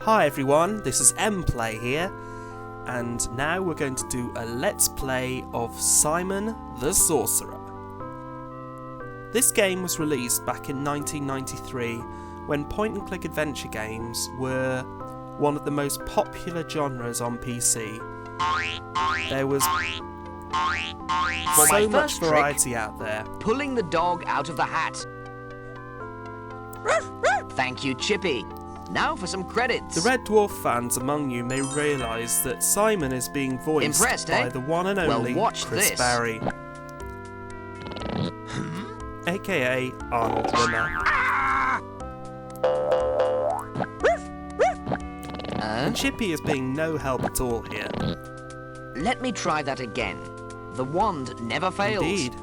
Hi everyone, this is eMPlay here, and now we're going to do a Let's Play of Simon the Sorcerer. This game was released back in 1993 when point-and-click adventure games were one of the most popular genres on PC. There was so much variety out there. Pulling the dog out of the hat. Thank you, Chippy. Now for some credits. The Red Dwarf fans among you may realise that Simon is being voiced by the one and only Chris Barry, aka Arnold Rimmer. And Chippy is being no help at all here. Let me try that again. The wand never fails. Indeed.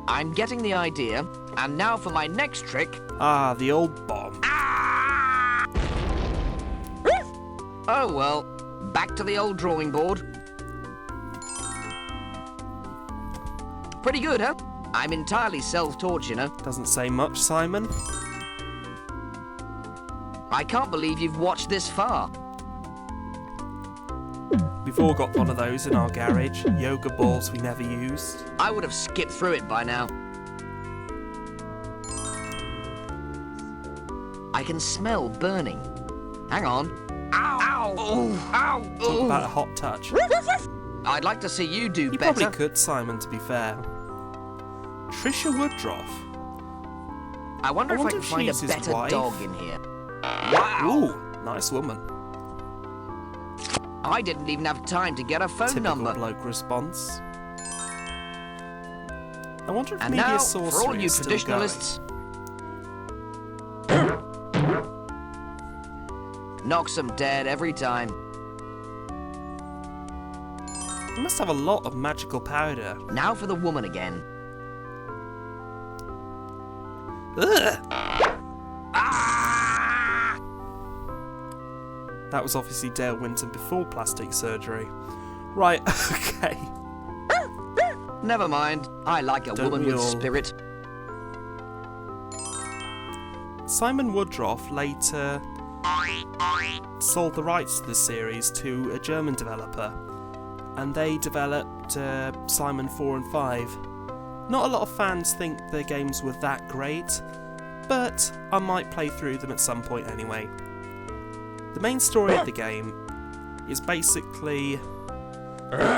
I'm getting the idea, and now for my next trick. Ah, the old bomb. Oh well, back to the old drawing board. Pretty good, huh? I'm entirely self-taught, you know. Doesn't say much, Simon. I can't believe you've watched this far. We've all got one of those in our garage, yoga balls we never used. I would have skipped through it by now. I can smell burning. Hang on. Ow! Ow! Oh, ow! Talk about a hot touch. I'd like to see you do You better. probably could, Simon, to be fair. Trisha Woodruff. I wonder if I can find a she's his better wife. dog in here. Wow! Ooh, nice woman. I didn't even have time to get a phone Typical number. bloke response. I wonder if And media now, sorcery for all you is still going. traditionalists, knocks them dead every time. You must have a lot of magical powder. Now for the woman again. Ugh! Ah! That was obviously Dale Winton before plastic surgery. Right, okay. Never mind. I like a Don't woman we with all? spirit. Simon Woodruff later sold the rights to the series to a German developer, and they developed Simon 4 and 5. Not a lot of fans think their games were that great, but I might play through them at some point anyway. The main story of the game is basically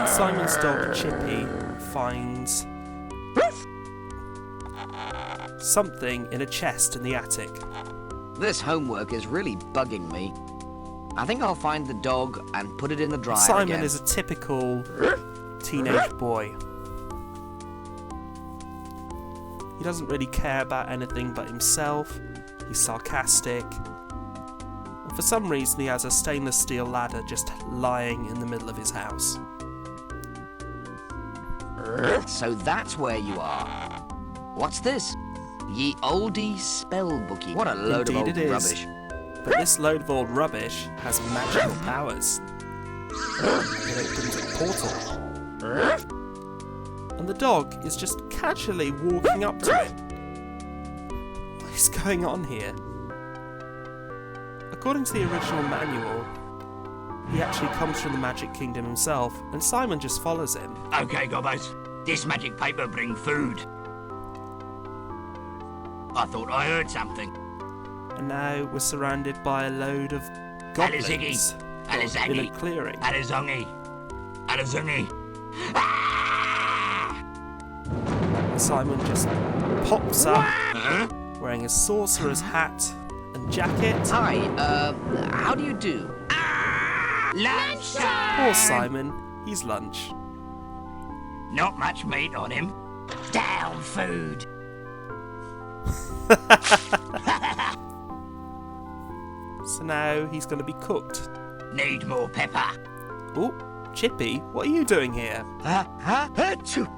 Simon's dog Chippy finds something in a chest in the attic. This homework is really bugging me. I think I'll find the dog and put it in the dryer Simon again. is a typical teenage boy. He doesn't really care about anything but himself. He's sarcastic. And for some reason he has a stainless steel ladder just lying in the middle of his house. So that's where you are. What's this? Ye oldie spell bookie. What a load Indeed of it old is. rubbish. But this load of old rubbish has magical powers. It opens a portal. And the dog is just casually walking up to it. What is going on here? According to the original manual, he actually comes from the Magic Kingdom himself, and Simon just follows him. Okay, gobbos. This magic paper bring food. I thought I heard something. And now we're surrounded by a load of goblins in a Alizagi. clearing. Alizongi. Alizongi. Simon just pops up, Huh? wearing a sorcerer's hat and jacket. Hi, how do you do? Lunchtime! Poor Simon, he's lunch. Not much meat on him. Down food. So now he's going to be cooked. Need more pepper. Oh, Chippy, what are you doing here? Achoo.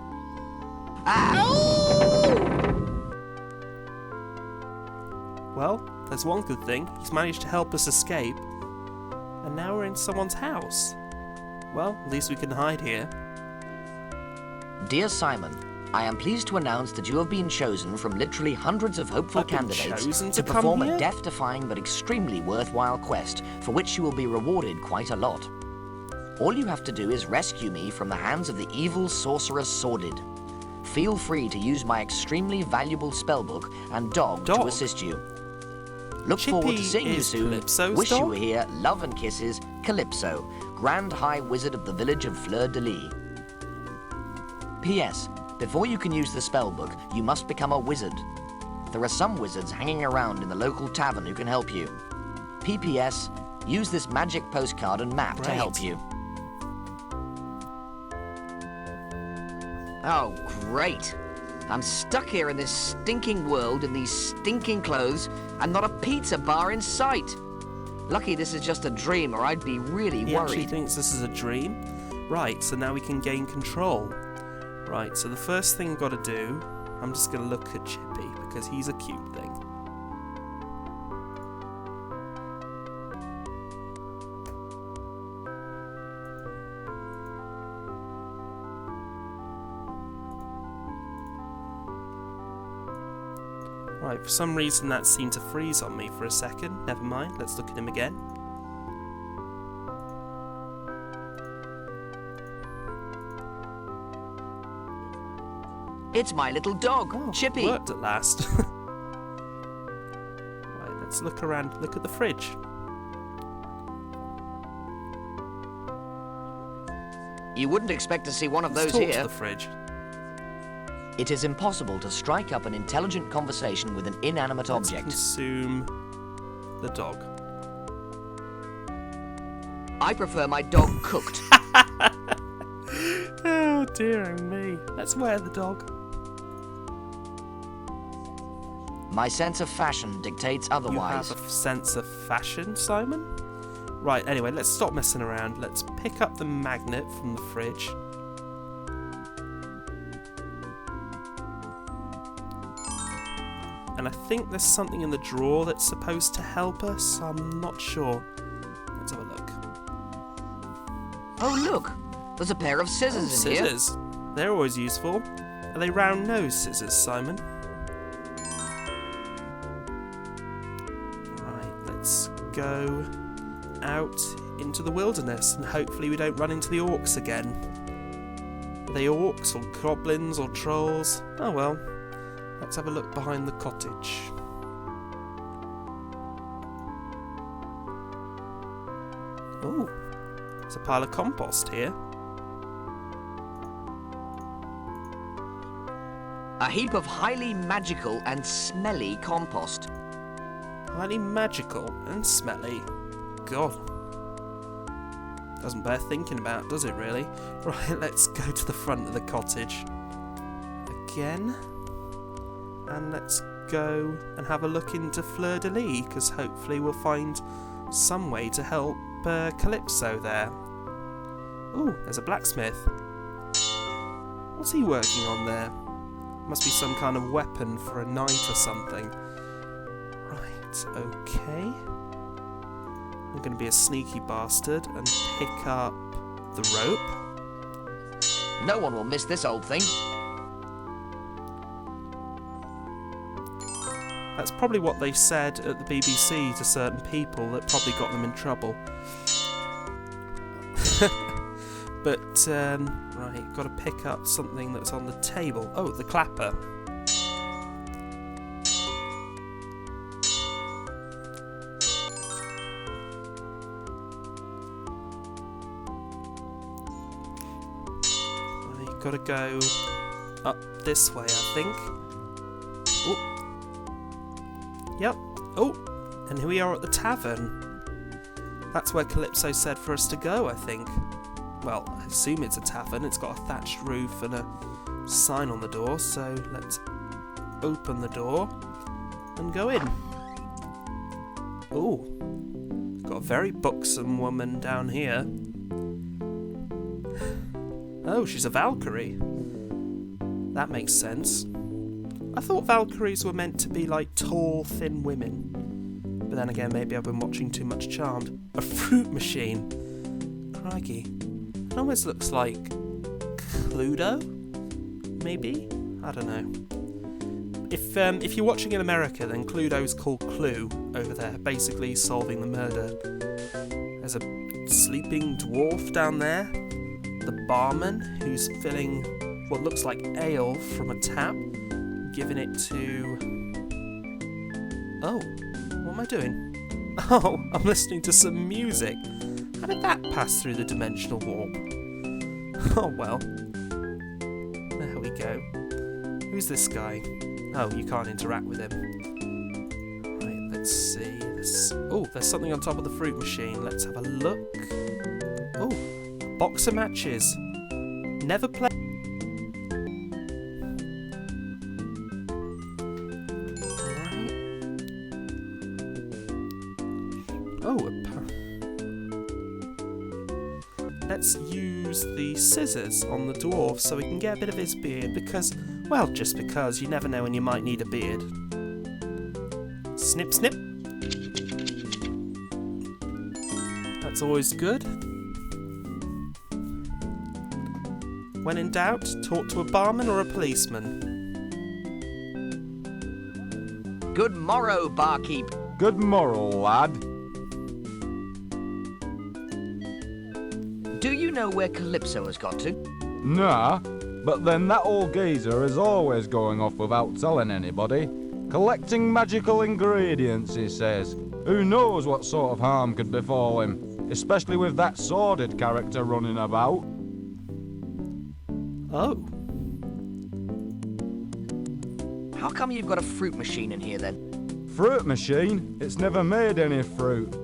Well, there's one good thing. He's managed to help us escape. And now we're in someone's house. Well, at least we can hide here. Dear Simon, I am pleased to announce that you have been chosen from literally hundreds of hopeful I've been candidates chosen to to come perform here? a death-defying but extremely worthwhile quest, for which you will be rewarded quite a lot. All you have to do is rescue me from the hands of the evil sorcerer Sordid. Feel free to use my extremely valuable spellbook and dog to assist you. Look forward to seeing you soon. Calypso's Wish you dog? were here. Love and kisses, Calypso, Grand High Wizard of the village of Fleur-de-Lis. P.S. Before you can use the spellbook, you must become a wizard. There are some wizards hanging around in the local tavern who can help you. P.P.S. Use this magic postcard and map to help you. Oh, great. I'm stuck here in this stinking world in these stinking clothes and not a pizza bar in sight. Lucky this is just a dream or I'd be really He actually worried. thinks this is a dream. Right, so now we can gain control. Right, so the first thing we've got to do, I'm just going to look at Chippy because he's a cute thing. Right, for some reason that seemed to freeze on me for a second. Never mind, let's look at him again. It's my little dog, Oh, Chippy. worked at last. Right, let's look around, look at the fridge. You wouldn't expect to see one of Let's those talk here. to the fridge. It is impossible to strike up an intelligent conversation with an inanimate Let's object. consume the dog. I prefer my dog cooked. Oh dear me. Let's wear the dog. My sense of fashion dictates otherwise. You have a sense of fashion, Simon? Right, anyway, let's stop messing around. Let's pick up the magnet from the fridge. And I think there's something in the drawer that's supposed to help us. I'm not sure. Let's have a look. Oh, look! There's a pair of scissors in here. Scissors. They're always useful. Are they round nose scissors, Simon? Right, let's go out into the wilderness and hopefully we don't run into the orcs again. Are they orcs or goblins or trolls? Oh well. Let's have a look behind the cottage. Oh, there's a pile of compost here. A heap of highly magical and smelly compost. Highly magical and smelly. God. Doesn't bear thinking about, does it really? Right, let's go to the front of the cottage. Again. And let's go and have a look into Fleur-de-Lis, because hopefully we'll find some way to help Calypso there. Oh, there's a blacksmith. What's he working on there? Must be some kind of weapon for a knight or something. Right, okay. I'm going to be a sneaky bastard and pick up the rope. No one will miss this old thing. That's probably what they said at the BBC to certain people that probably got them in trouble. But, right, got to pick up something that's on the table. Oh, the clapper. Right, got to go up this way, I think. Oh. Yep. Oh, and here we are at the tavern. That's where Calypso said for us to go, I think. Well, I assume it's a tavern. It's got a thatched roof and a sign on the door, so let's open the door and go in. Ooh, got a very buxom woman down here. Oh, she's a Valkyrie. That makes sense. I thought Valkyries were meant to be like tall, thin women. But then again, maybe I've been watching too much Charmed. A fruit machine. Crikey. It almost looks like Cluedo? maybe? I don't know. If you're watching in America, then Cluedo's called Clue over there, basically solving the murder. There's a sleeping dwarf down there, the barman who's filling what looks like ale from a tap, giving it to... Oh, what am I doing? Oh, I'm listening to some music. How did that pass through the dimensional warp? Oh well. There we go. Who's this guy? Oh, you can't interact with him. Right, let's see. Oh, there's something on top of the fruit machine. Let's have a look. Oh, a box of matches. Never play. Alright. Oh, let's use the scissors on the dwarf so we can get a bit of his beard because, well, just because you never know when you might need a beard. Snip, snip. That's always good. When in doubt, talk to a barman or a policeman. Good morrow, barkeep. Good morrow, lad. Do you know where Calypso has got to? Nah, but then that old geezer is always going off without telling anybody. Collecting magical ingredients, he says. Who knows what sort of harm could befall him, especially with that Sordid character running about. Oh. How come you've got a fruit machine in here then? Fruit machine? It's never made any fruit.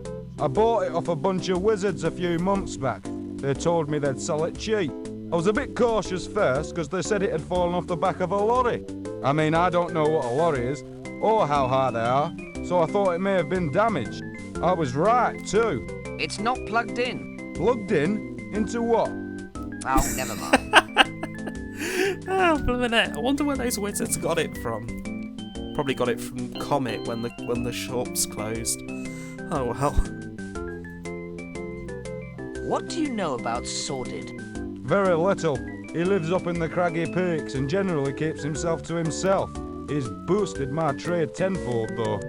I bought it off a bunch of wizards a few months back. They told me they'd sell it cheap. I was a bit cautious first because they said it had fallen off the back of a lorry. I mean, I don't know what a lorry is or how high they are, so I thought it may have been damaged. I was right too. It's not plugged in. Plugged in? Into what? Oh, never mind. Oh, blimey. I wonder where those wizards got it from. Probably got it from Comet when the shops closed. Oh well. What do you know about Sordid? Very little. He lives up in the craggy peaks and generally keeps himself to himself. He's boosted my trade tenfold though.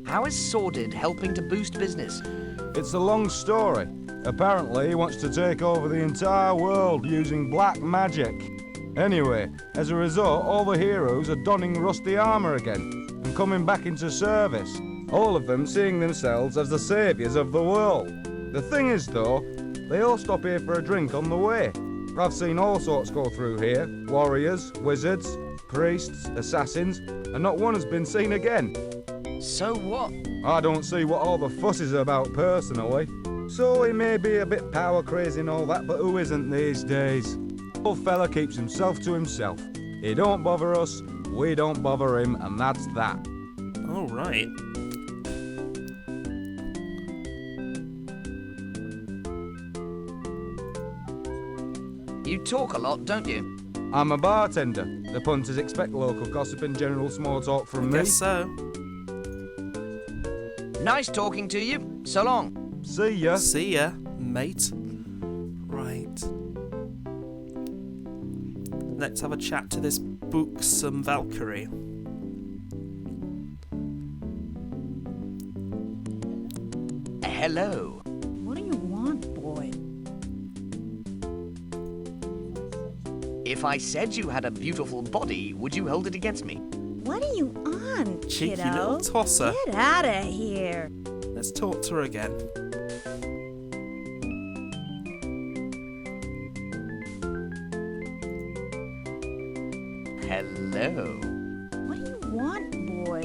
How is Sordid helping to boost business? It's a long story. Apparently he wants to take over the entire world using black magic. Anyway, as a result, all the heroes are donning rusty armour again and coming back into service. All of them seeing themselves as the saviours of the world. The thing is though, they all stop here for a drink on the way. I've seen all sorts go through here. Warriors, wizards, priests, assassins, and not one has been seen again. So what? I don't see what all the fuss is about personally. So he may be a bit power crazy and all that, but who isn't these days? Old fella keeps himself to himself. He don't bother us, we don't bother him, and that's that. All right. You talk a lot, don't you? I'm a bartender. The punters expect local gossip and general small talk from me. Guess so. Nice talking to you. So long. See ya. See ya, mate. Right. Let's have a chat to this buxom Valkyrie. Hello. What do you want, boy? If I said you had a beautiful body, would you hold it against me? What are you on, Cheeky kiddo? little tosser. Get out of here. Let's talk to her again. Hello. What do you want, boy?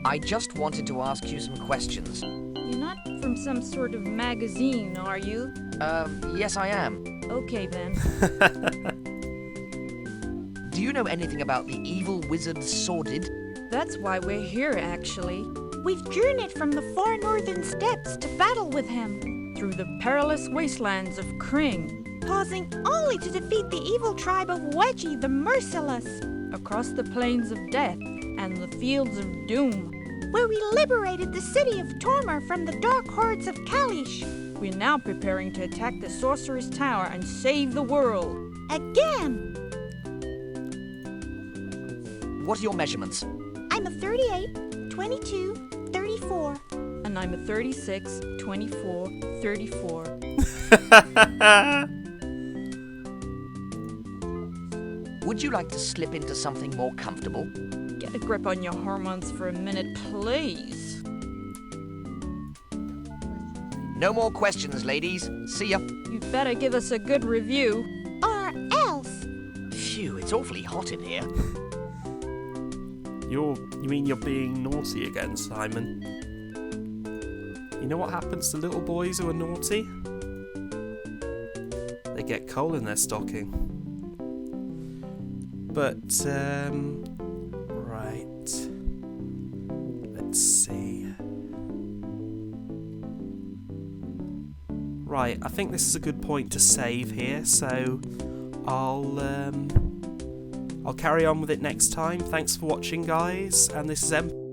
I just wanted to ask you some questions. You're not from some sort of magazine, are you? Yes I am. Okay, then. Do you know anything about the evil wizard Sordid? That's why we're here, actually. We've journeyed from the far northern steppes to battle with him, Through the perilous wastelands of Kring, pausing only to defeat the evil tribe of Wedgie the Merciless, across the plains of death and the fields of doom. where we liberated the city of Tormor from the dark hordes of Kalish. We're now preparing to attack the Sorcerer's Tower and save the world. Again! What are your measurements? I'm a 38, 22, 34. And I'm a 36, 24, 34. Would you like to slip into something more comfortable? Get a grip on your hormones for a minute, please. No more questions, ladies. See ya. You'd better give us a good review. Or else. Phew, it's awfully hot in here. You mean you're being naughty again, Simon? You know what happens to little boys who are naughty? They get coal in their stocking. But, right. Let's see. Right, I think this is a good point to save here, so I'll carry on with it next time. Thanks for watching, guys, and this is eMPlay.